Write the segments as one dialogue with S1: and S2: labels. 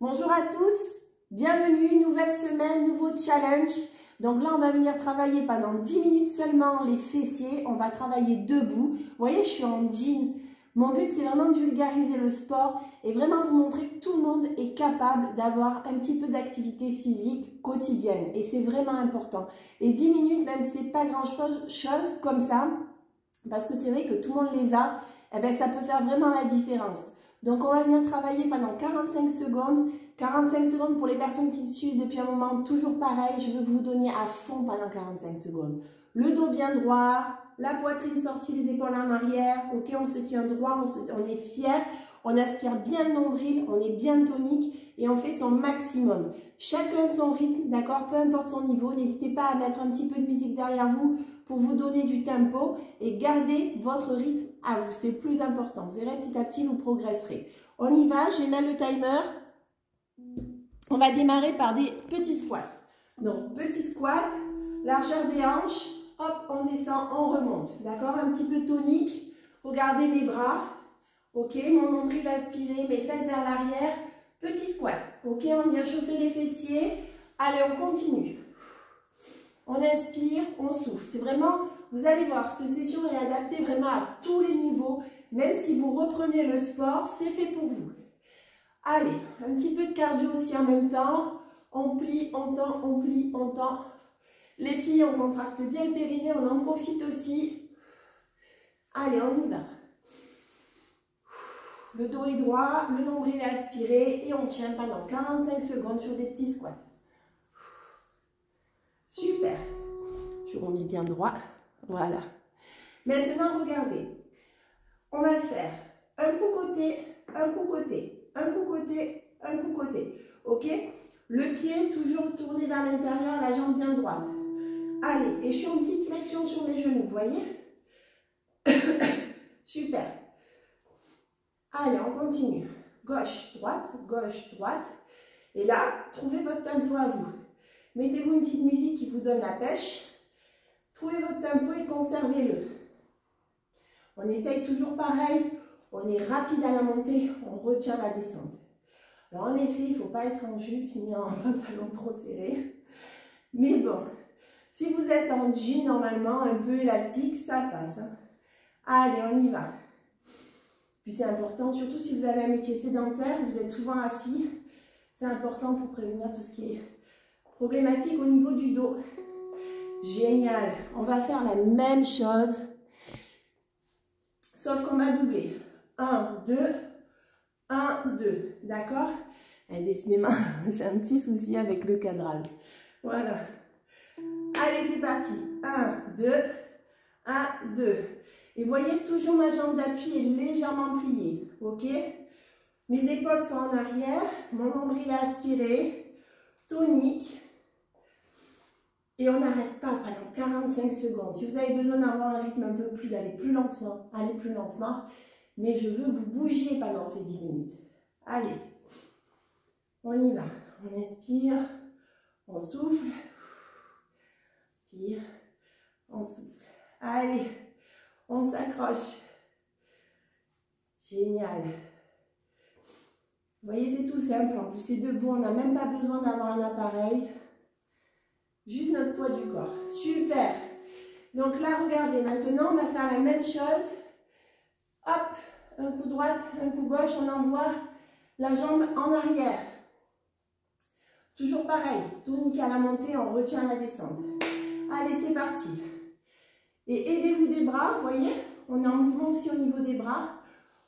S1: Bonjour à tous, bienvenue, nouvelle semaine, nouveau challenge. Donc là, on va venir travailler pendant 10 minutes seulement les fessiers. On va travailler debout. Vous voyez, je suis en jean. Mon but, c'est vraiment de vulgariser le sport et vraiment vous montrer que tout le monde est capable d'avoir un petit peu d'activité physique quotidienne. Et c'est vraiment important. Et 10 minutes, même si c'est pas grand-chose comme ça, parce que c'est vrai que tout le monde les a, eh bien, ça peut faire vraiment la différence. Donc, on va venir travailler pendant 45 secondes. 45 secondes pour les personnes qui suivent depuis un moment, toujours pareil. Je veux vous donner à fond pendant 45 secondes. Le dos bien droit, la poitrine sortie, les épaules en arrière. Ok, on se tient droit, on est fier. On aspire bien le nombril, on est bien tonique et on fait son maximum. Chacun son rythme, d'accord, peu importe son niveau. N'hésitez pas à mettre un petit peu de musique derrière vous pour vous donner du tempo et garder votre rythme à vous. C'est le plus important. Vous verrez, petit à petit, vous progresserez. On y va, je vais mettre le timer. On va démarrer par des petits squats. Donc, petit squat, largeur des hanches. Hop, on descend, on remonte. D'accord, un petit peu tonique. Regardez mes bras. Ok, mon nombril aspiré, mes fesses vers l'arrière. Petit squat. Ok, on vient chauffer les fessiers. Allez, on continue. On inspire, on souffle. C'est vraiment, vous allez voir, cette session est adaptée vraiment à tous les niveaux. Même si vous reprenez le sport, c'est fait pour vous. Allez, un petit peu de cardio aussi en même temps. On plie, on tend, on plie, on tend. Les filles, on contracte bien le périnée, on en profite aussi. Allez, on y va. Le dos est droit, le nombril est aspiré et on tient pendant 45 secondes sur des petits squats. Super. Je remets bien droit. Voilà. Maintenant, regardez. On va faire un coup côté, un coup côté, un coup côté, un coup côté. Ok? Le pied toujours tourné vers l'intérieur, la jambe bien droite. Allez, et je fais une petite flexion sur mes genoux, vous voyez? Super. Allez, on continue. Gauche, droite. Et là, trouvez votre tempo à vous. Mettez-vous une petite musique qui vous donne la pêche. Trouvez votre tempo et conservez-le. On essaye toujours pareil. On est rapide à la montée, on retient la descente. Alors en effet, il ne faut pas être en jupe ni en pantalon trop serré. Mais bon, si vous êtes en jean, normalement, un peu élastique, ça passe. Hein. Allez, on y va. Puis c'est important, surtout si vous avez un métier sédentaire, vous êtes souvent assis. C'est important pour prévenir tout ce qui est problématique au niveau du dos. Génial. On va faire la même chose, sauf qu'on va doubler. 1, 2, 1, 2. D'accord? Décidément, j'ai un petit souci avec le cadrage. Voilà. Allez, c'est parti. 1, 2, 1, 2. Et voyez, toujours ma jambe d'appui est légèrement pliée. Ok? Mes épaules sont en arrière. Mon nombril est aspiré. Tonique. Et on n'arrête pas pendant 45 secondes. Si vous avez besoin d'avoir un rythme un peu plus, d'aller plus lentement, allez plus lentement. Mais je veux vous bouger pendant ces 10 minutes. Allez, on y va. On inspire, on souffle. Inspire, on souffle. Allez, on s'accroche. Génial. Vous voyez, c'est tout simple. En plus, c'est debout. On n'a même pas besoin d'avoir un appareil. Juste notre poids du corps. Super. Donc là, regardez, maintenant, on va faire la même chose. Hop, un coup droite, un coup gauche, on envoie la jambe en arrière. Toujours pareil, tonique à la montée, on retient la descente. Allez, c'est parti. Et aidez-vous des bras, vous voyez, on est en mouvement aussi au niveau des bras.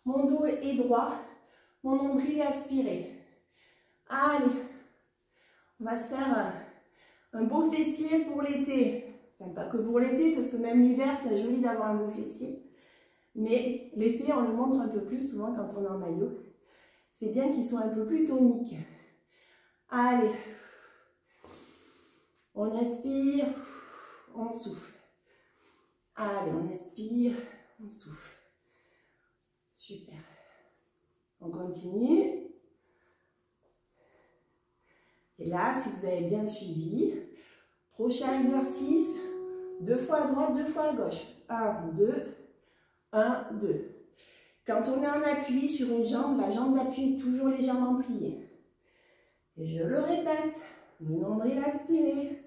S1: Mon dos est droit, mon nombril est aspiré. Allez, on va se faire un beau fessier pour l'été. Enfin, pas que pour l'été, parce que même l'hiver, c'est joli d'avoir un beau fessier. Mais l'été, on le montre un peu plus souvent quand on est en maillot. C'est bien qu'ils soient un peu plus toniques. Allez. On inspire, on souffle. Allez, on inspire, on souffle. Super. On continue. Et là, si vous avez bien suivi, prochain exercice, 2 fois à droite, 2 fois à gauche. 1, 2, 1, 2. Quand on est en appui sur une jambe, la jambe d'appui est toujours légèrement pliée. Et je le répète, le nombril aspiré,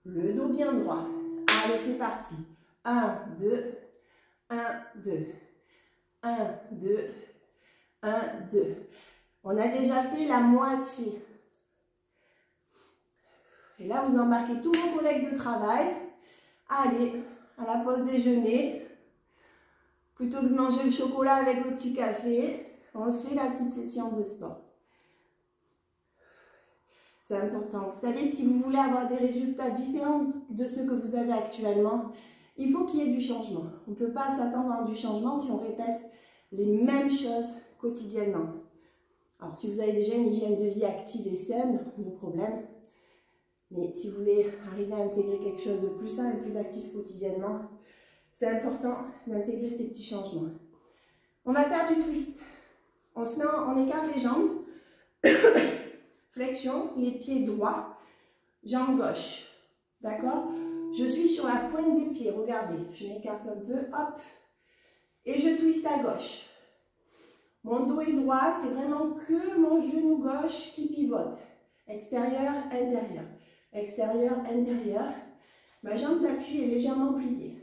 S1: le dos bien droit. Allez, c'est parti. 1, 2, 1, 2, 1, 2, 1, 2. On a déjà fait la moitié. Et là, vous embarquez tous vos collègues de travail. Allez, à la pause déjeuner, plutôt que de manger le chocolat avec le petit café, on se fait la petite session de sport. C'est important. Vous savez, si vous voulez avoir des résultats différents de ceux que vous avez actuellement, il faut qu'il y ait du changement. On ne peut pas s'attendre à du changement si on répète les mêmes choses quotidiennement. Alors, si vous avez déjà une hygiène de vie active et saine, no problème. Mais si vous voulez arriver à intégrer quelque chose de plus sain et plus actif quotidiennement, c'est important d'intégrer ces petits changements. On va faire du twist. On se met on écarte les jambes. Flexion, les pieds droits, jambe gauche. D'accord? Je suis sur la pointe des pieds. Regardez, je m'écarte un peu. Hop. Et je twiste à gauche. Mon dos est droit. C'est vraiment que mon genou gauche qui pivote. Extérieur, intérieur. Extérieur, intérieur. Ma jambe d'appui est légèrement pliée.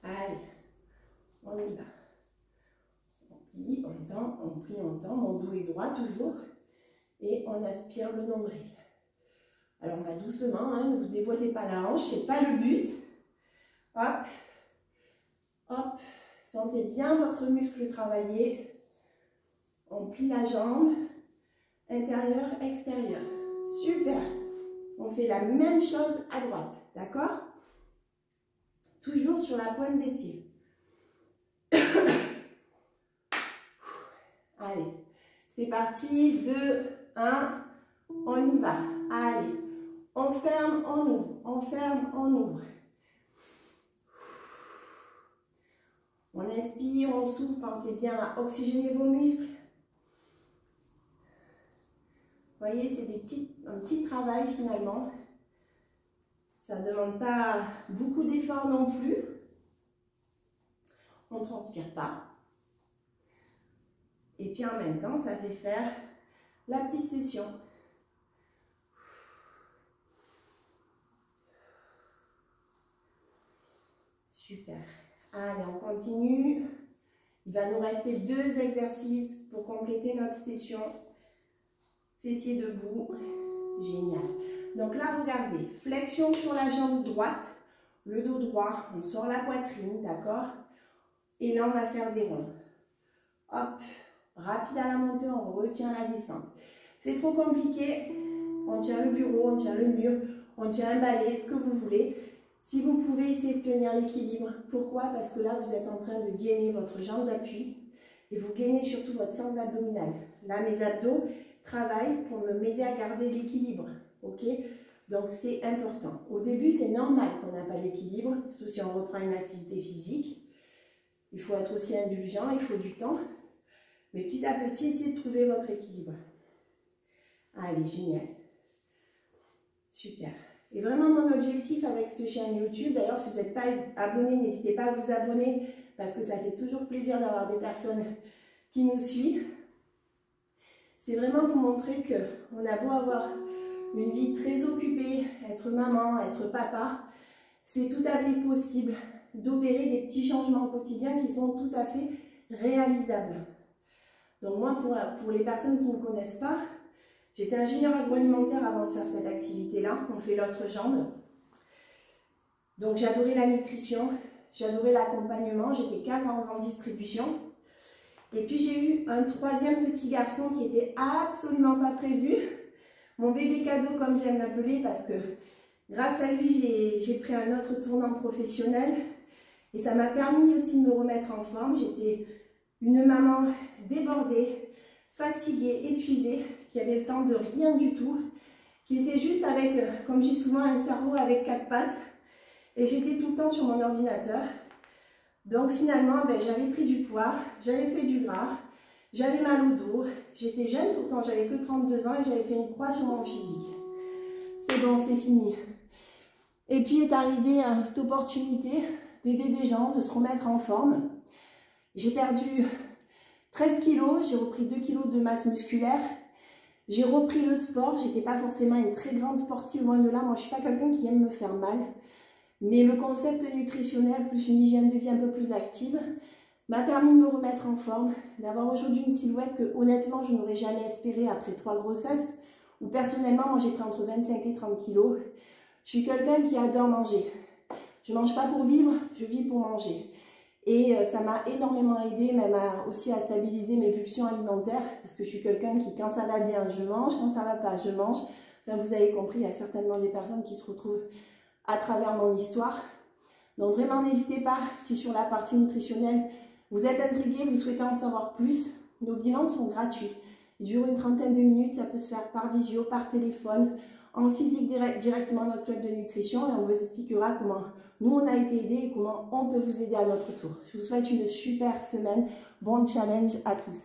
S1: Allez, on y va. On plie, on tend, on plie, on tend. Mon dos est droit toujours. Et on aspire le nombril. Alors on va doucement, hein, ne vous déboîtez pas la hanche, c'est pas le but. Hop, hop. Sentez bien votre muscle travailler. On plie la jambe. Intérieur, extérieur. Super. On fait la même chose à droite. D'accord? Toujours sur la pointe des pieds. Allez. C'est parti. 2, 1. On y va. Allez. On ferme, on ouvre. On ferme, on ouvre. On inspire, on souffle. Pensez bien à oxygéner vos muscles. Vous voyez, c'est un petit travail finalement. Ça ne demande pas beaucoup d'efforts non plus. On ne transpire pas. Et puis en même temps, ça fait faire la petite session. Super. Allez, on continue. Il va nous rester 2 exercices pour compléter notre session. Fessiers debout, génial. Donc là, regardez, flexion sur la jambe droite, le dos droit, on sort la poitrine, d'accord? Et là, on va faire des ronds. Hop, rapide à la montée, on retient la descente. C'est trop compliqué, on tient le bureau, on tient le mur, on tient un balai, ce que vous voulez. Si vous pouvez essayer de tenir l'équilibre, pourquoi? Parce que là, vous êtes en train de gainer votre jambe d'appui et vous gainez surtout votre sangle abdominale. Là, mes abdos travaillent pour m'aider à garder l'équilibre, ok? Donc, c'est important. Au début, c'est normal qu'on n'a pas l'équilibre, sauf si on reprend une activité physique. Il faut être aussi indulgent, il faut du temps. Mais petit à petit, essayez de trouver votre équilibre. Allez, génial. Super. Et vraiment, mon objectif avec cette chaîne YouTube, d'ailleurs, si vous n'êtes pas abonné, n'hésitez pas à vous abonner, parce que ça fait toujours plaisir d'avoir des personnes qui nous suivent. C'est vraiment vous montrer qu'on a beau avoir une vie très occupée, être maman, être papa, c'est tout à fait possible d'opérer des petits changements quotidiens qui sont tout à fait réalisables. Donc moi, pour les personnes qui ne me connaissent pas, j'étais ingénieure agroalimentaire avant de faire cette activité-là. On fait l'autre jambe. Donc j'adorais la nutrition, j'adorais l'accompagnement, j'étais cadre en grande distribution. Et puis j'ai eu un 3e petit garçon qui était absolument pas prévu. Mon bébé cadeau, comme j'aime l'appeler, parce que grâce à lui, j'ai pris un autre tournant professionnel. Et ça m'a permis aussi de me remettre en forme. J'étais une maman débordée, fatiguée, épuisée, qui avait le temps de rien du tout, qui était juste avec, comme je dis souvent, un cerveau avec 4 pattes. Et j'étais tout le temps sur mon ordinateur. Donc finalement, j'avais pris du poids, j'avais fait du gras, j'avais mal au dos. J'étais jeune, pourtant j'avais que 32 ans et j'avais fait une croix sur mon physique. C'est bon, c'est fini. Et puis est arrivée cette opportunité d'aider des gens, de se remettre en forme. J'ai perdu 13 kilos, j'ai repris 2 kilos de masse musculaire. J'ai repris le sport, j'étais pas forcément une très grande sportive, loin de là. Moi, je suis pas quelqu'un qui aime me faire mal. Mais le concept nutritionnel, plus une hygiène de vie un peu plus active, m'a permis de me remettre en forme, d'avoir aujourd'hui une silhouette que honnêtement, je n'aurais jamais espéré après 3 grossesses, où personnellement, moi, j'ai pris entre 25 et 30 kilos. Je suis quelqu'un qui adore manger. Je mange pas pour vivre, je vis pour manger. Et ça m'a énormément aidé, même aussi à stabiliser mes pulsions alimentaires, parce que je suis quelqu'un qui, quand ça va bien, je mange, quand ça va pas, je mange. Enfin, vous avez compris, il y a certainement des personnes qui se retrouvent à travers mon histoire. Donc vraiment, n'hésitez pas, si sur la partie nutritionnelle, vous êtes intrigué, vous souhaitez en savoir plus, nos bilans sont gratuits. Ils durent une trentaine de minutes, ça peut se faire par visio, par téléphone, en physique directement dans notre club de nutrition et on vous expliquera comment nous on a été aidés et comment on peut vous aider à notre tour. Je vous souhaite une super semaine, bon challenge à tous.